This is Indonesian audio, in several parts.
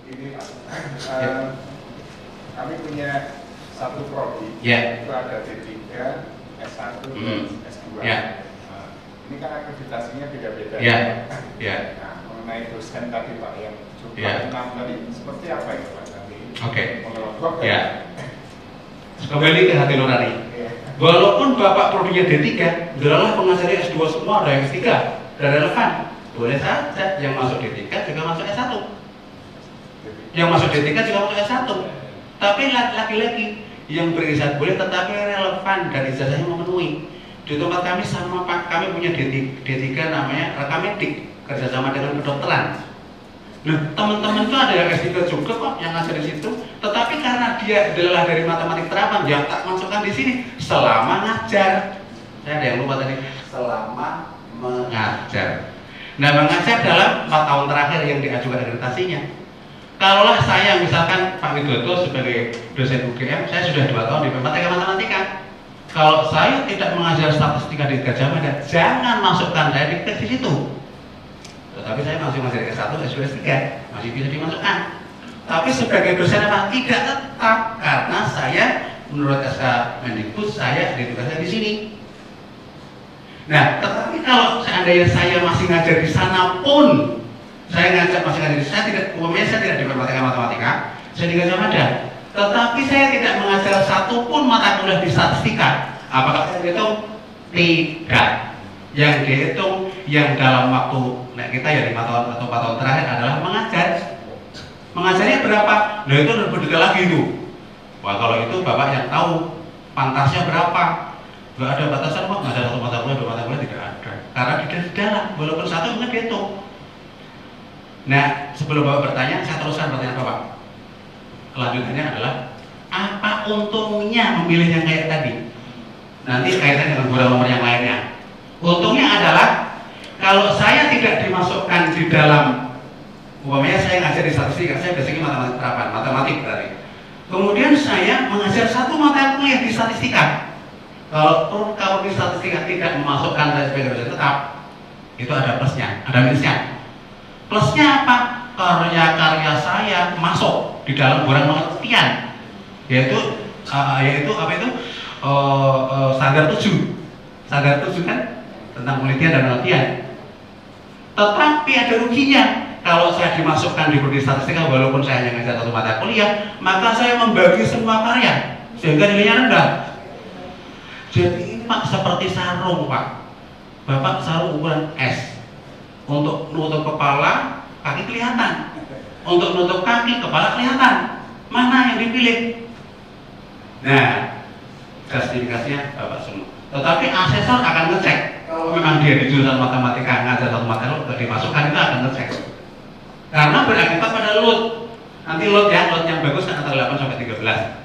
Ini Pak, Ya. kami punya satu prodi, Ya. itu ada D3, S1, S2. Ya. Ini kan akreditasinya beda-beda. Ya. Ya. Nah, mengenai dosen tadi Pak yang jumlah Ya. 6 tadi seperti apa itu Pak? Nanti Oke. mengelompok Ya. Kembali ke hati nurani. Ya. Walaupun Bapak prodinya D3, adalah pengajarnya S2 semua, ada yang S3, dan relevan. Boleh saja yang masuk D3 juga masuk S1. Yang masuk D3 juga masuk S1. Tapi lagi-lagi yang berizat boleh, tetapi relevan dan ijazahnya memenuhi. Di tempat kami sama Pak, kami punya D3 namanya rekamedik, kerjasama dengan kedokteran. Nah, teman-teman itu ada yang S3 juga kok yang ngajar di situ, tetapi karena dia adalah dari matematik terapan, yang tak masukkan di sini selama ngajar. Saya ada yang lupa tadi, selama mengajar. Nah, mengajar dalam 4 tahun terakhir yang diajukan akreditasinya. Kalaulah saya misalkan Pak Widodo sebagai dosen UGM, saya sudah 2 tahun di matematika. Kalau saya tidak mengajar statistika di Gajah Mada, jangan masukkan saya di situ. Tetapi saya masih mengajar S1, S2, S3, masih bisa dimasukkan. Tapi sebagai dosen apa? Tidak tetap, karena saya menurut SK Mendikbud saya ditugaskan di sini. Nah, tetapi kalau seandainya saya masih ngajar di sana pun, saya masih ngajar di sana, saya tidak di matematika, saya di Gajah Mada. Tetapi saya tidak mengajar satu pun mata kuliah di statistika. Apakah saya dihitung? Tidak. Yang dihitung yang dalam waktu kita ya 5 tahun atau 4 tahun terakhir adalah mengajar. Mengajarnya berapa? Nah itu lebih detail lagi itu. Wah kalau itu Bapak yang tahu pantasnya berapa. Gak ada batasan kok, ngajar satu mata kuliah, 2 mata kuliah tidak ada. Karena di dalam, walaupun satu mungkin dihitung. Nah sebelum Bapak bertanya, saya teruskan pertanyaan Bapak. Kelanjutannya adalah apa untungnya memilih yang kayak tadi? Nanti kaitan dengan beberapa nomor yang lainnya. Untungnya adalah kalau saya tidak dimasukkan di dalam, umpamanya saya ngajar di statistika, saya basicnya matematik terapan, matematik berarti. Kemudian saya mengajar satu mata kuliah di statistika. Kalau di statistika tidak memasukkan saya sebagai dosen tetap, itu ada plusnya, ada minusnya. Plusnya apa? Karya-karya saya masuk di dalam borang pengertian, yaitu apa itu standar 7 kan tentang penelitian dan penelitian. Tetapi ada ruginya kalau saya dimasukkan di prodi statistika, walaupun saya hanya ngajar satu mata kuliah, maka saya membagi semua karya sehingga nilainya rendah. Jadi ini Pak seperti sarung Pak. Bapak sarung ukuran S, untuk nutup kepala kaki kelihatan, untuk nutup kaki kepala kelihatan. Mana yang dipilih? Nah, justifikasinya Bapak semua. Tetapi asesor akan ngecek kalau memang dia di jurusan matematika ngajar satu mata kuliah dimasukkan, itu akan ngecek. Karena berakibat pada load. Nanti load yang bagus kan antara 8 sampai 13.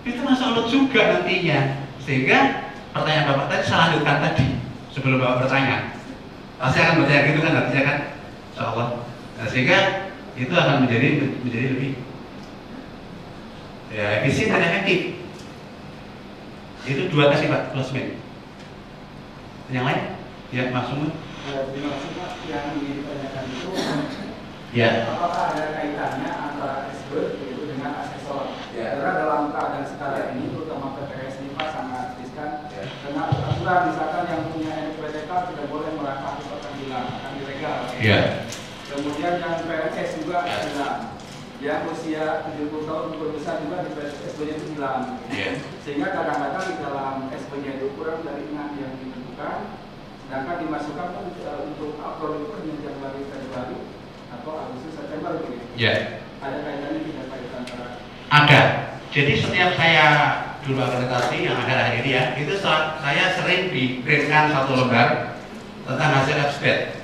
Itu masuk load juga nantinya. Sehingga pertanyaan Bapak tadi saya lanjutkan tadi sebelum Bapak bertanya. Pasti akan bertanya gitu kan nantinya kan? Insyaallah. Nah, sehingga itu akan menjadi lebih ya, efisien dan efektif. Itu 2 tadi Pak, plus min. Yang lain? Ya, maksudnya? Terima kasih Pak. Yang ingin ditanyakan itu, Ya. apakah ada kaitannya antara expert yaitu dengan asesor? Ya. Karena dalam keadaan sekarang ini, terutama PPS ini Pak sangat riskan. Ya. Karena aturan misalkan yang punya NPTK tidak boleh merangkap pengadilan, akan dilegal. Ya. Kemudian yang PNS juga hilang. Yang usia 70 tahun berbesar juga di SB-nya itu hilang. Ya. Sehingga kadang-kadang di dalam SB-nya itu kurang dari 6 yang ditentukan, sedangkan dimasukkan pun untuk upload itu hanya Januari, Februari atau Agustus, September begitu. Ya. Ada kaitannya tidak Pak itu antara? Ada. Jadi setiap saya dulu akreditasi yang ada ini ya, itu saya sering diprintkan satu lembar tentang hasil abstrak.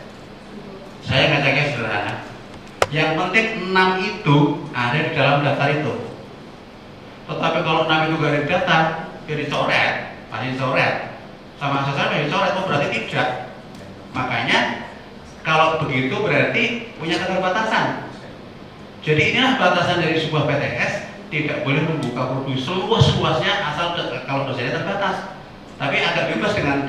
Saya ngeceknya sederhana. Yang penting 6 itu ada di dalam daftar itu. Tetapi kalau 6 itu gak ada di daftar, ya dicoret, pasti dicoret. Sama asesor ya dicoret, itu berarti tidak. Makanya kalau begitu berarti punya keterbatasan. Jadi inilah batasan dari sebuah PTS, tidak boleh membuka prodi seluas-luasnya asal kalau dosennya terbatas. Tapi agak bebas dengan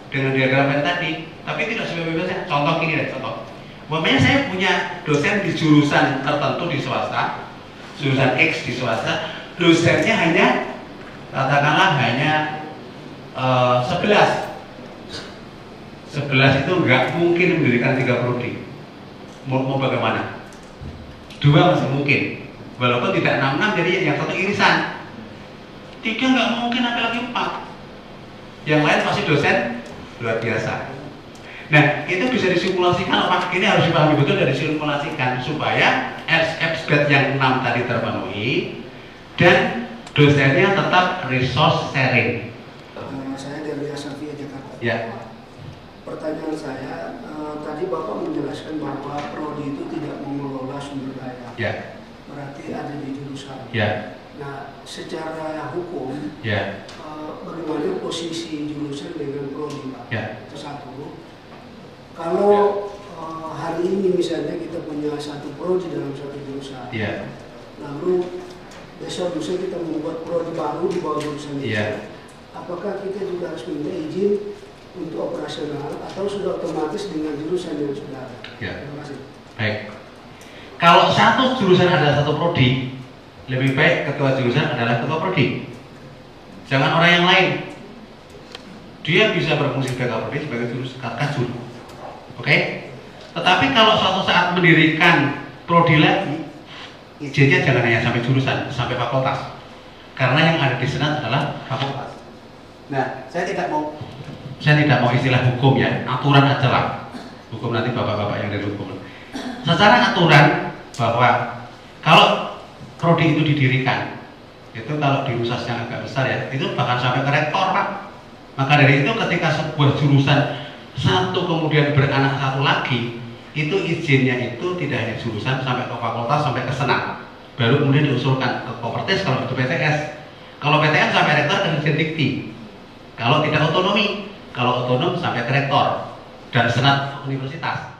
diagram yang tadi. Tapi tidak sebebasnya. Contoh gini deh, contoh. Umpamanya saya punya dosen di jurusan tertentu di swasta, jurusan X di swasta, dosennya hanya katakanlah hanya 11 itu nggak mungkin mendirikan 3 prodi. Mau bagaimana? 2 masih mungkin, walaupun tidak 66, jadi yang satu irisan. 3 nggak mungkin, apalagi 4. Yang lain pasti dosen luar biasa. Nah, itu bisa disimulasikan, Pak. Ini harus dipahami betul dan disimulasikan supaya SFBET yang 6 tadi terpenuhi dan dosennya tetap resource sharing. Saya dari Asafia Jakarta. Ya. Pertanyaan saya, tadi Bapak menjelaskan bahwa prodi itu tidak mengelola sumber daya. Ya. Berarti ada di jurusan. Ya. Nah, secara hukum, Ya. bagaimana posisi jurusan dengan prodi, Pak? Ya. Itu satu. Kalau hari ini misalnya kita punya satu prodi dalam satu jurusan, Ya. lalu besok lusa kita membuat prodi baru di bawah jurusan itu, Ya. apakah kita juga harus minta izin untuk operasional atau sudah otomatis dengan jurusan yang sudah ada? Ya. Terima kasih. Baik. Kalau satu jurusan ada satu prodi, lebih baik ketua jurusan adalah ketua prodi. Jangan orang yang lain. Dia bisa berfungsi sebagai prodi sebagai jurusan kajur. Oke? Tetapi kalau suatu saat mendirikan prodi lagi, izinnya jangan hanya sampai jurusan, sampai fakultas. Karena yang ada di senat adalah fakultas. Nah, saya tidak mau istilah hukum ya, aturan aja lah. Hukum nanti bapak-bapak yang dari hukum. Secara aturan bahwa kalau prodi itu didirikan, itu kalau di UNSAS yang agak besar ya, itu bahkan sampai ke rektor, Pak. Maka dari itu ketika sebuah jurusan satu kemudian beranak satu lagi, itu izinnya itu tidak hanya jurusan sampai ke fakultas sampai ke senat, baru kemudian diusulkan ke Kopertis kalau itu PTS. Kalau PTN sampai rektor dan Dirjen Dikti. Kalau tidak otonomi, kalau otonom sampai ke rektor dan senat universitas.